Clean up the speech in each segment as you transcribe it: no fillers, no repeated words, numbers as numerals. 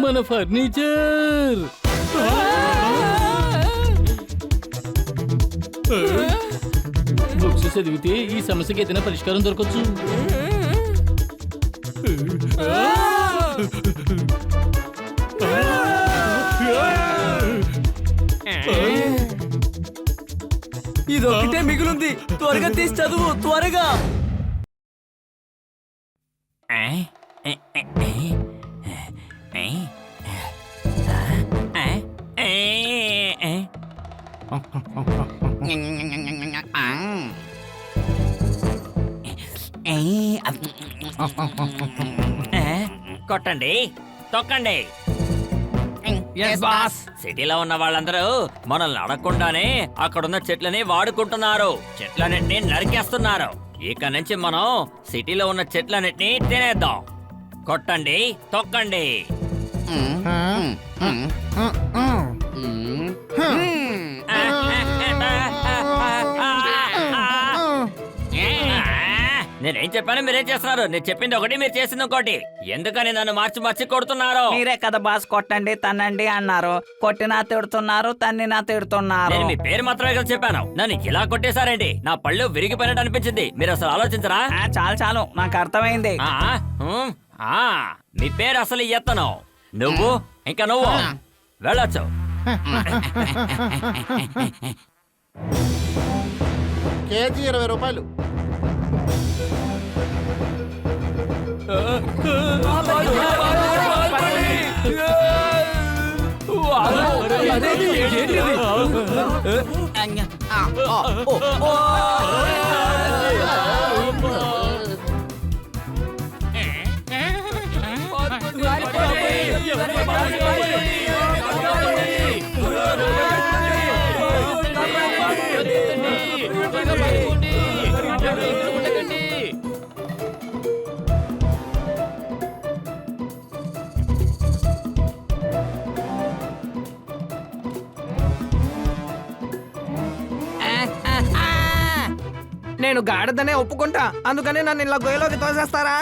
మన furniture books చదివితే ఈ సమస్యకి ఏదైనా పరిష్కారం దొరకచ్చు. ఇదొక్కటే మిగులుంది, త్వరగా తీసి చదువు, త్వరగా. కొట్టండి, తొక్కండి. సిటీలో ఉన్న వాళ్ళందరూ మనల్ని అడగకుండానే అక్కడున్న చెట్లని వాడుకుంటున్నారు, చెట్లన్నింటినీ నరికేస్తున్నారు. ఇక నుంచి మనం సిటీలో ఉన్న చెట్లన్నింటినీ తినేద్దాం. కొట్టండి, తొక్కండి. నేనేం చెప్పాను, మీరేం చేస్తున్నారు? నేను చెప్పింది ఒకటి, మీరు చేసింది ఇంకోటి. ఎందుకని నన్ను మార్చి మార్చి కొడుతున్నారు? మీరే కదా బాస్ కొట్టండి తన్నండి అన్నారు. కొట్టినా తిడుతున్నారు, తన్నినా తిడుతున్నారు. నేను మీ పేరు మాత్రమే కదా చెప్పాను, నన్ను ఇలా కొట్టేశారండి. నా పళ్ళు విరిగిపోయినట్టు అనిపించింది. మీరు అసలు ఆలోచించరా? చాలు చాలు, నాకు అర్థమైంది. మీ పేరు అసలు ఎత్తను. నువ్వు ఇంకా నువ్వు వెళ్ళొచ్చు. కేజీ 20 రూపాయలు. నేను గాడిదనే ఒప్పుకుంటా, అందుకని నన్ను ఇలా గొయ్యలోకి తోసేస్తారా?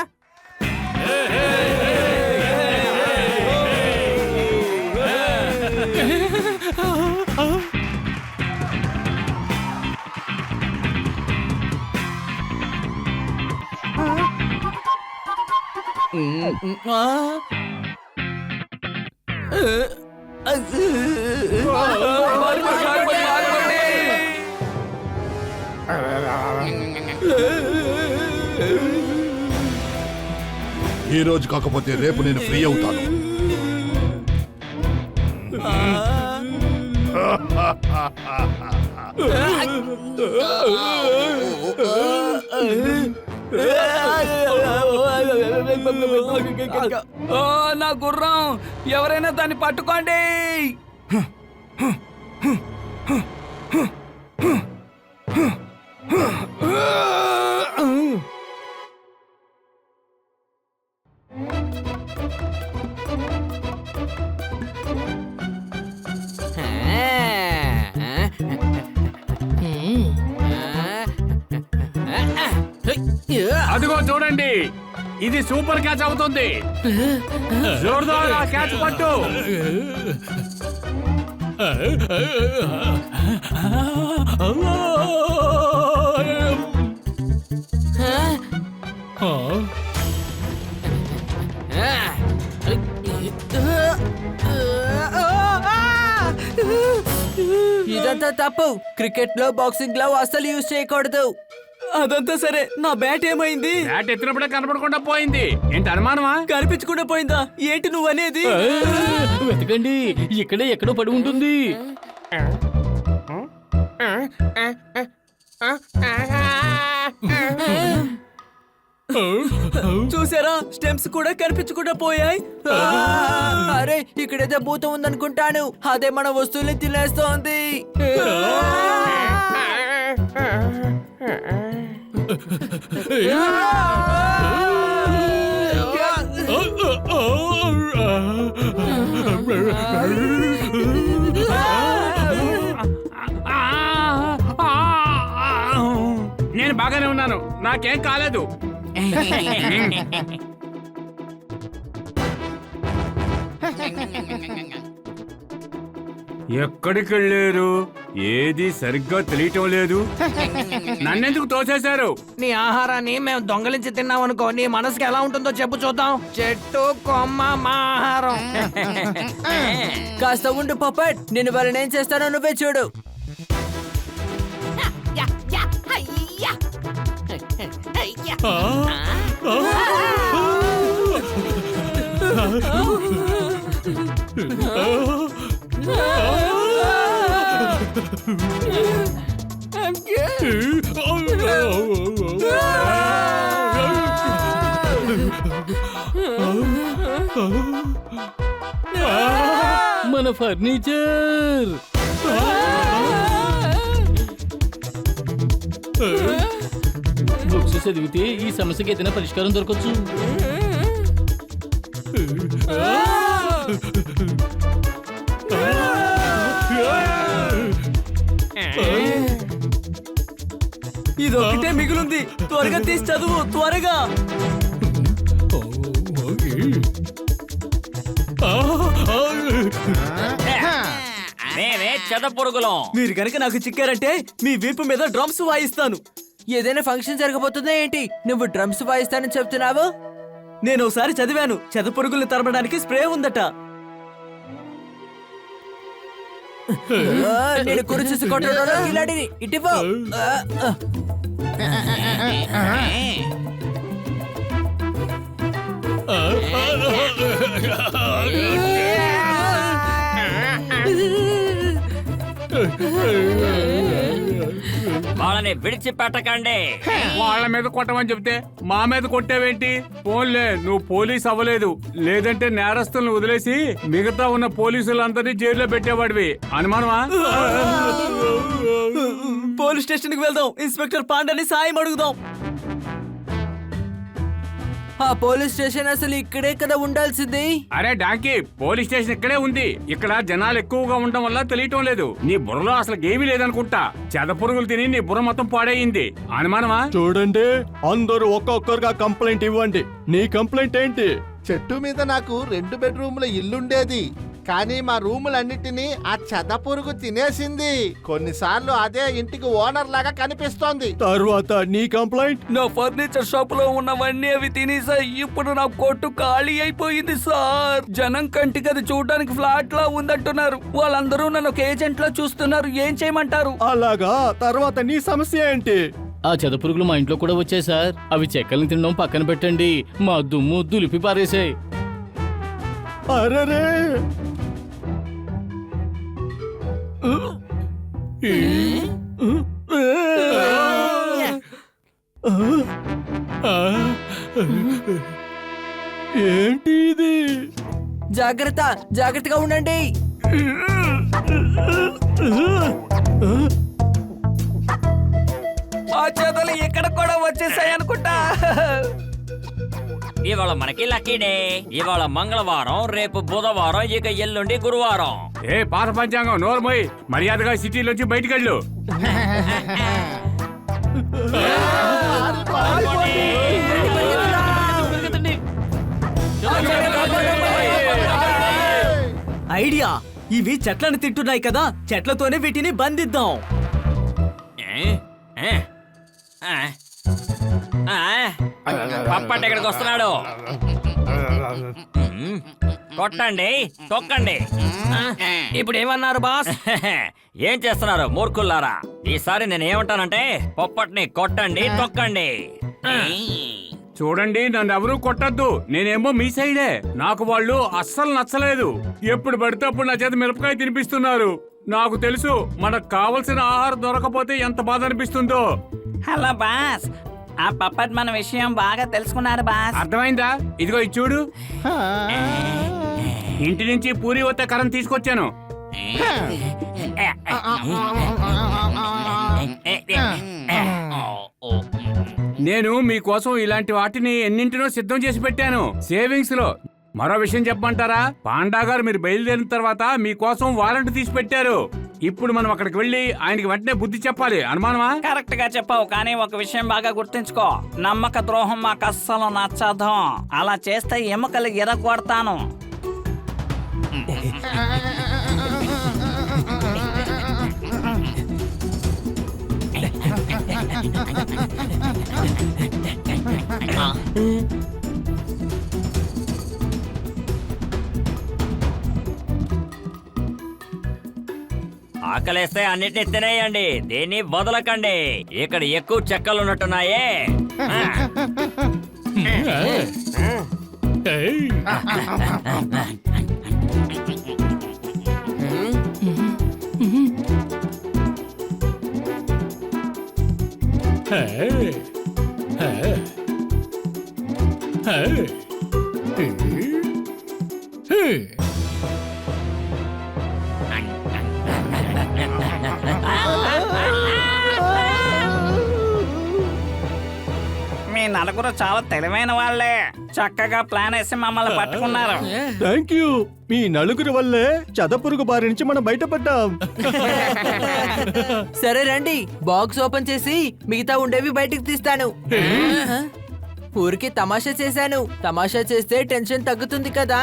ఈ రోజు కాకపోతే రేపు నేను ఫ్రీ అవుతాను. నా గుర్రం, ఎవరైనా దాన్ని పట్టుకోండి. అదిగో చూడండి, ఇది సూపర్ క్యాచ్ అవుతుంది. జోర్దార్గా క్యాచ్ పట్టు. ఇదంతా తప్పు. క్రికెట్ లో, బాక్సింగ్ లో అస్సలు యూజ్ చేయకూడదు. అదంతా సరే, నా బ్యాట్ ఏమైంది? బ్యాట్ ఎత్తినప్పుడే కనపడకుండా పోయింది. ఏంటి అనుమానమా? కనిపించకుండా పోయిందా? ఏంటి నువ్వు అనేది? వెతకండి, ఇక్కడే ఎక్కడో పడి ఉంటుంది. చూసారా, స్టెమ్స్ కూడా కనిపించకుండా పోయాయి. అరే, ఇక్కడైతే భూతం ఉందనుకుంటాను. అదే మన వస్తువుల్ని తినేస్తోంది. నేను బాగానే ఉన్నాను, నాకేం కాలేదు. ఎక్కడికి వెళ్ళారు? ఏది సరిగ్గా తెలియటం లేదు. నన్నెందుకు తోసేశారు? నీ ఆహారాన్ని మేము దొంగలించి తిన్నామనుకో, నీ మనసుకి ఎలా ఉంటుందో చెప్పు చూద్దాం. చెట్టు కొమ్మ మా ఆహారం. కాస్త ఉండు పప్పట్, నేను వాళ్ళని ఏం చేస్తానో నువ్వే చూడు. మన ఫర్నిచర్. బుక్స్ చదివితే ఈ సమస్యకి ఏదైనా పరిష్కారం దొరకచ్చు. ఇదొక్కటే మిగులుంది, త్వరగా తీసి చదువు, త్వరగా. మేమే చెదపురుగులం. మీరు కనుక నాకు చిక్కారంటే మీ వీపు మీద డ్రమ్స్ వాయిస్తాను. ఏదైనా ఫంక్షన్ జరగబోతుందా ఏంటి? నువ్వు డ్రమ్స్ వాయిస్తానని చెప్తున్నావు. నేను ఒకసారి చదివాను, చెదపురుగుల్ని తరమడానికి స్ప్రే ఉందట. నేను కురిచేసి కొట్టడంలో కిలాడిని ఇటిపో. వాళ్ళని విడిచిపెట్టకండి. వాళ్ళ మీద కొట్టమని చెప్తే మా మీద కొట్టావేంటి? పోన్లే, నువ్వు పోలీస్ అవ్వలేదు, లేదంటే నేరస్తులను వదిలేసి మిగతా ఉన్న పోలీసులందరినీ జైల్లో పెట్టేవాడివి. అనుమానమా? పోలీస్ స్టేషన్ కి వెళ్దాం, ఇన్స్పెక్టర్ పాండాని సాయం అడుగుదాం. ఆ పోలీస్ స్టేషన్ అసలు ఇక్కడే కదా ఉండాల్సింది. అరే డాంకీ, పోలీస్ స్టేషన్ ఇక్కడే ఉంది. ఇక్కడ జనాలు ఎక్కువగా ఉండడం వల్ల తెలియటం లేదు. నీ బుర్రలో అసలు ఏమీ లేదనుకుంటా. చెదపురుగులు తిని నీ బుర్ర మొత్తం పాడైంది. అనుమానమా? చూడండి, అందరూ ఒక్కొక్కరుగా కంప్లైంట్ ఇవ్వండి. నీ కంప్లైంట్ ఏంటి? చెట్టు మీద నాకు 2 బెడ్రూముల ఇల్లుండేది, కానీ మా రూములన్నిటినీ ఆ చెదపురుగు తినేసింది. కొన్నిసార్లు అదే ఇంటికి ఓనర్ లాగా కనిపిస్తోంది. తర్వాత నీ కంప్లైంట్? నా ఫర్నిచర్ షాప్ లో ఉన్నవన్నీ అవి తినేసాయి. ఇప్పుడు నా కొట్టు ఖాళీ అయిపోయింది సార్. జనం కంటికి అది చూడడానికి ఫ్లాట్ లా ఉందంటున్నారు. వాళ్ళందరూ నన్ను ఒక ఏజెంట్ లా చూస్తున్నారు. ఏం చేయమంటారు? అలాగా, తర్వాత నీ సమస్య ఏంటి? ఆ చెదపురుగులు మా ఇంట్లో కూడా వచ్చాయి సార్. అవి చెక్కల్ని తినడం పక్కన పెట్టండి, మా దుమ్ము దులిపి పారేసాయి. అరెరే, ఏంటి ఇది? జాగ్రత్త, జాగ్రత్తగా ఉండండి. ఆ చేతులు ఇక్కడ కూడా వచ్చేసాయి అనుకుంటా. ఇవాళ మనకి లక్కీ డే. ఇవాళ మంగళవారం, రేపు బుధవారం, ఇక ఎల్లుండి గురువారం. ఏ పాత పంచాంగం నోర్మోయ్, మర్యాదగా సిటీలోంచి బయటికి వెళ్ళు. ఐడియా, ఇవి చెట్లను తింటున్నాయి కదా, చెట్లతోనే వీటిని బంధిద్దాం. పప్పటి ఇక్కడికి వస్తున్నాడు. కొట్టండి, తొక్కండి. ఇప్పుడు ఏమన్నారు బాస్? ఏం చేస్తున్నారు మూర్ఖుల్లారా? ఈసారి నేను ఏమంటానంటే పొప్పటిని కొట్టండి, తొక్కండి. చూడండి, నన్ను ఎవరూ కొట్టద్దు. నేనేమో మీ సైడే. నాకు వాళ్ళు అస్సలు నచ్చలేదు. ఎప్పుడు పడితే అప్పుడు నా చేత మిరపకాయ తినిపిస్తున్నారు. నాకు తెలుసు మనకు కావలసిన ఆహారం దొరకపోతే ఎంత బాధ అనిపిస్తుందో. హలో బాస్, ఆ పప్పట్ మన విషయం బాగా తెలుసుకున్నారు బాస్. అర్థమైందా? ఇదిగో ఇది చూడు. ఇంటి నుంచి పూరి వత్త కరం తీసుకొచ్చాను. నేను మీకోసం ఇలాంటి వాటిని ఎన్నింటినో సిద్ధం చేసి పెట్టాను. సేవింగ్స్ లో మరో విషయం చెప్పమంటారా? పాండా గారు మీరు బయలుదేరిన తర్వాత మీకోసం వారెంట్ తీసి పెట్టారు. ఇప్పుడు మనం అక్కడికి వెళ్ళి ఆయనకి వెంటనే బుద్ధి చెప్పాలి. అనుమానమా? కరెక్ట్ గా చెప్పావు, కానీ ఒక విషయం బాగా గుర్తుంచుకో, నమ్మక ద్రోహం మాకు అస్సలు నచ్చదు. అలా చేస్తే ఎముకలు ఎరగొడతాను. ఆకలేస్తే అన్నిటిని తినేయండి, దేన్ని వదలకండి. ఇక్కడ ఎక్కువ చెక్కలు ఉన్నట్టున్నాయే. ఏయ్. Hey. Hey. Hey. Hey. మీ నలుగురు చాలా తెలివైన వాళ్ళే, చక్కగా ప్లాన్ వేసి మమ్మల్ని పట్టుకున్నారు. Thank you. మీ నలుగురి వల్లే చదపురుగు బారి నుంచి మనం బయటపడ్డాం. సరే రండి, బాక్స్ ఓపెన్ చేసి మిగతా ఉండేవి బయటికి తీస్తాను. ఊరికి తమాషా చేశాను. తమాషా చేస్తే టెన్షన్ తగ్గుతుంది కదా.